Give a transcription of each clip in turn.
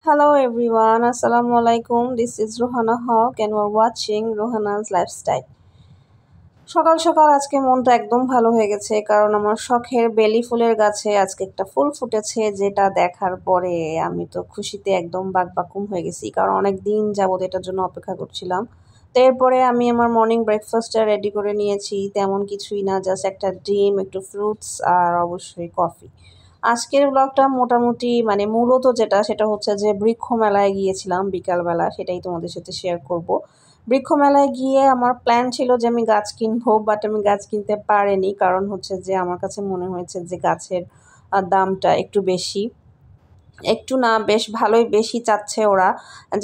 Hello everyone, Assalamu alaikum. This is Rohana Haq and we're watching Rohana's Lifestyle. সকাল সকাল আজকে মনটা একদম ভালো হয়ে গেছে কারণ আমার শখের বেলি ফুলের গাছে আজকে একটা ফুল ফুটেছে, যেটা দেখার পরে আমি তো খুশিতে একদম বাকবাকুম হয়ে গেছি, কারণ অনেক দিন যাবত এটার জন্য অপেক্ষা করছিলাম। তো এরপরে আমি আমার মর্নিং ব্রেকফাস্টটা রেডি করে নিয়েছি, তেমন কিছুই না, জাস্ট একটা ডিম, একটু ফ্রুটস আর অবশ্যই কফি। আজকের ব্লগটা মোটামুটি মূলত সেটা হচ্ছে যে বৃক্ষ মেলায় গিয়েছিলাম বিকালবেলা, সেটাই তোমাদের সাথে শেয়ার করব। বৃক্ষ মেলায় গিয়ে আমার প্ল্যান ছিল যে আমি গাছ কিনবো, বাট আমি গাছ কিনতে পারিনি, কারণ হচ্ছে যে আমার কাছে মনে হয়েছে যে গাছের দামটা একটু বেশি, একটু না বেশ ভালোই বেশি চাচ্ছে ওরা।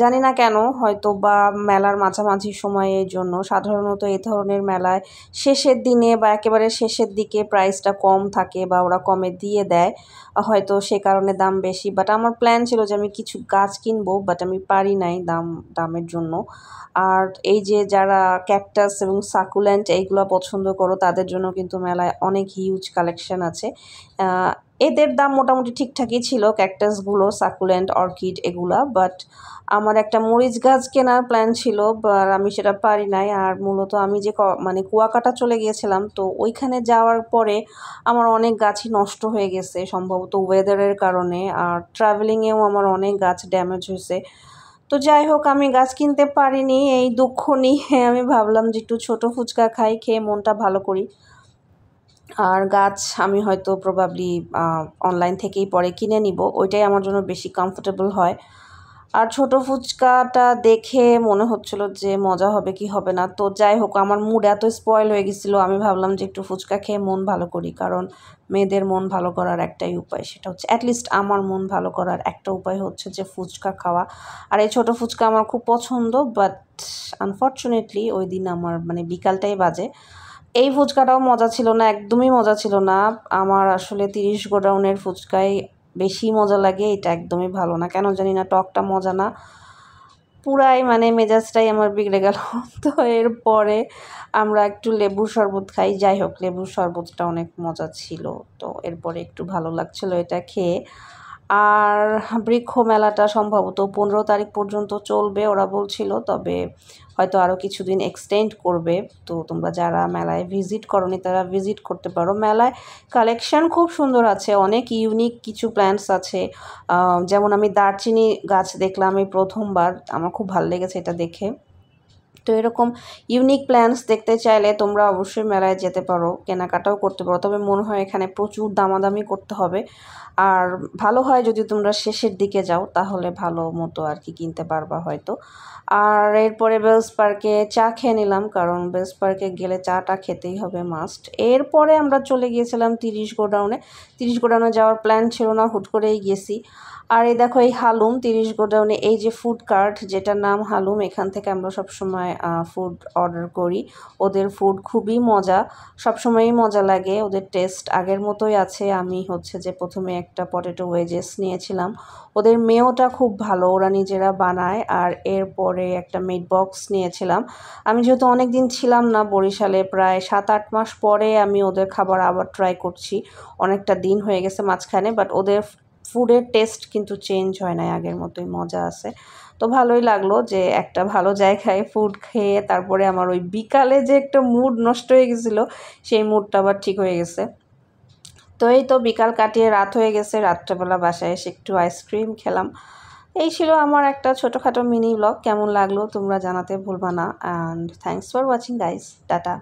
জানি না কেন, হয়তো বা মেলার মাঝামাঝি সময়ের জন্য। সাধারণত এই ধরনের মেলায় শেষের দিনে বা একেবারে শেষের দিকে প্রাইসটা কম থাকে বা ওরা কমে দিয়ে দেয়, হয়তো সে কারণে দাম বেশি। বাট আমার প্ল্যান ছিল যে আমি কিছু গাছ কিনবো, বাট আমি পারি নাই দামের জন্য। আর এই যে যারা ক্যাকটাস এবং সাকুলেন্ট এইগুলো পছন্দ করো, তাদের জন্য কিন্তু মেলায় অনেক হিউজ কালেকশন আছে। এদের দাম মোটামুটি ঠিকঠাকই ছিল, ক্যাকটাসগুলো, সাকুলেন্ট, অর্কিড এগুলা। বাট আমার একটা মরিচ গাছ কেনার প্ল্যান ছিল, বাট আমি সেটা পারি নাই। আর মূলত আমি যে কুয়াকাটা চলে গিয়েছিলাম, তো ওইখানে যাওয়ার পরে আমার অনেক গাছই নষ্ট হয়ে গেছে, সম্ভবত ওয়েদারের কারণে। আর ট্রাভেলিংয়েও আমার অনেক গাছ ড্যামেজ হয়েছে। তো যাই হোক, আমি গাছ কিনতে পারিনি, এই দুঃখ নিয়ে আমি ভাবলাম যে একটু ছোটো ফুচকা খাই, খেয়ে মনটা ভালো করি। আর গাছ আমি হয়তো প্রবাবলি অনলাইন থেকেই পরে কিনে নিব, ওইটাই আমার জন্য বেশি কমফোর্টেবল হয়। আর ছোটো ফুচকাটা দেখে মনে হচ্ছিল যে মজা হবে কি হবে না। তো যাই হোক, আমার মুড এত স্পয়েল হয়ে গেছিলো, আমি ভাবলাম যে একটু ফুচকা খেয়ে মন ভালো করি, কারণ মেয়েদের মন ভালো করার একটাই উপায়, সেটা হচ্ছে অ্যাটলিস্ট আমার মন ভালো করার একটা উপায় হচ্ছে যে ফুচকা খাওয়া। আর এই ছোটো ফুচকা আমার খুব পছন্দ, বাট আনফর্চুনেটলি ওই দিন আমার বিকালটাই বাজে। এই ফুচকাটাও মজা ছিল না, একদমই মজা ছিল না। আমার আসলে 30 গোডাউনের ফুচকাই বেশি মজা লাগে, এটা একদমই ভালো না, কেন জানি না, টকটা মজা না, পুরাই মেজাজটাই আমার বিগড়ে গেল। তো এরপরে আমরা একটু লেবুর শরবত খাই। যাই হোক, লেবুর শরবতটা অনেক মজা ছিল, তো এরপরে একটু ভালো লাগছিল এটা খেয়ে। আর বৃক্ষ মেলাটা সম্ভবত 15 তারিখ পর্যন্ত চলবে ওরা বলছিল, তবে হয়তো আরও কিছুদিন এক্সটেন্ড করবে। তো তোমরা যারা মেলায় ভিজিট করনি তারা ভিজিট করতে পারো। মেলায় কালেকশন খুব সুন্দর আছে, অনেক ইউনিক কিছু প্ল্যান্টস আছে। যেমন আমি দারচিনি গাছ দেখলাম এই প্রথমবার, আমার খুব ভালো লেগেছে এটা দেখে। তো এরকম ইউনিক প্ল্যান্টস দেখতে চাইলে তোমরা অবশ্যই মেলায় যেতে পারো, কেনাকাটাও করতে পারো, তবে মনে হয় এখানে প্রচুর দামাদামি করতে হবে। আর ভালো হয় যদি তোমরা শেষের দিকে যাও, তাহলে ভালো মতো আর কি কিনতে পারবা হয়তো। আর এরপরে বেলস পার্কে চা খেয়ে নিলাম, কারণ বেলস পার্কে গেলে চাটা খেতেই হবে মাস্ট। এরপরে আমরা চলে গিয়েছিলাম 30 গোডাউনে। 30 গোডাউনে যাওয়ার প্ল্যান ছিল না, হুট করেই গেছি। আর এই দেখো, এই হালুম 30 গোডাউনে এই যে ফুড কার্ট, যেটার নাম হালুম, এখান থেকে আমরা সবসময় ফুড অর্ডার করি। ওদের ফুড খুবই মজা, সবসময়ই মজা লাগে, ওদের টেস্ট আগের মতোই আছে। আমি হচ্ছে যে প্রথমে একটা পটেটো ওয়েজেস নিয়েছিলাম, ওদের মেয়োটা খুব ভালো, ওরা নিজেরা বানায়। আর এরপরে একটা মিট বক্স নিয়েছিলাম। আমি যেহেতু অনেক দিন ছিলাম না বরিশালে, প্রায় 7-8 মাস পরে আমি ওদের খাবার আবার ট্রাই করছি। অনেকটা দিন হয়ে গেছে মাঝখানে, বাট ওদের ফুডের টেস্ট কিন্তু চেঞ্জ হয় নাই, আগের মতোই মজা আছে। তো ভালোই লাগলো যে একটা ভালো জায়গায় ফুড খেয়ে তারপরে আমার ওই বিকালে যে একটা মুড নষ্ট হয়ে গেছিলো, সেই মুডটা আবার ঠিক হয়ে গেছে। তো এই তো বিকাল কাটিয়ে রাত হয়ে গেছে, রাত্রেবেলা বাসায় এসে একটু আইসক্রিম খেলাম। এই ছিল আমার একটা ছোটোখাটো মিনি ব্লগ। কেমন লাগলো তোমরা জানাতে ভুলবা না। And thanks for watching guys, tata.